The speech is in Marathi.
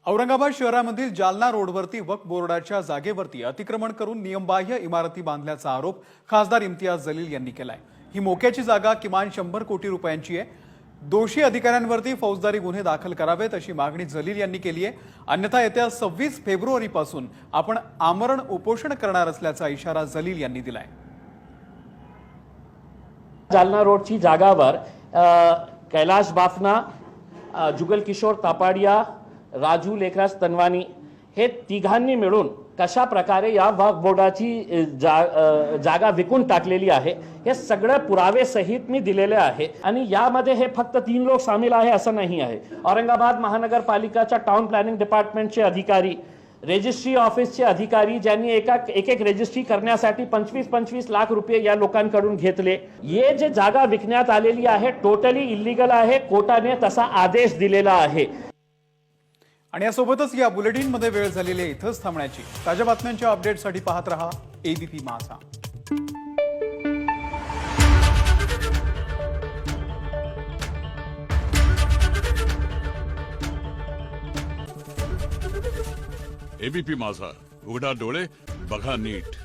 औरंगाबाद शहरामधील जालना रोडवरती वक्फ बोर्डाच्या जागेवरती अतिक्रमण करून नियमबाह्य इमारती बांधल्याचा आरोप खासदार इम्तियाज जलील यांनी केलाय। ही मोक्याची जागा किमान 100 कोटी रुपयांची आहे। दोषी अधिकाऱ्यांवरती फौजदारी गुन्हे दाखल करावेत अशी मागणी जलील यांनी केली आहे। अन्यथा येत्या 26 फेब्रुवारीपासून आपण आमरण उपोषण करणार असल्याचा इशारा जलील यांनी दिलाय। जालना रोडची जागावर कैलाश बाफना, जुगल किशोर तापाडिया, राजू लेखराज तनवानी हे तिघांनी मिळून कशा प्रकारे या वक्फ बोर्डाची जागा विकून टाकलेली आहे हे सगळे पुरावे सहित मी दिलेले आहे। आणि यामध्ये हे फक्त 3 लोक सामील आहे असं नाही आहे। औरंगाबाद महानगरपालिकाच्या टाउन प्लॅनिंग डिपार्टमेंटचे अधिकारी, रजिस्ट्री ऑफिसचे अधिकारी ज्यांनी एक एक रजिस्ट्री करण्यासाठी 25-25 लाख रुपये या लोकांकडून घेतले। हे जे जागा विकण्यात आलेली आहे टोटली इल्लीगल आहे। कोर्टाने तसा आदेश दिलेला आहे। आणि यासोबतच या बुलेटिनमध्ये वेळ झालेली आहे इथंच थांबण्याची। ताज्या बातम्यांच्या अपडेटसाठी पाहत रहा एबीपी माझा। एबीपी माझा, उघडा डोळे बघा नीट।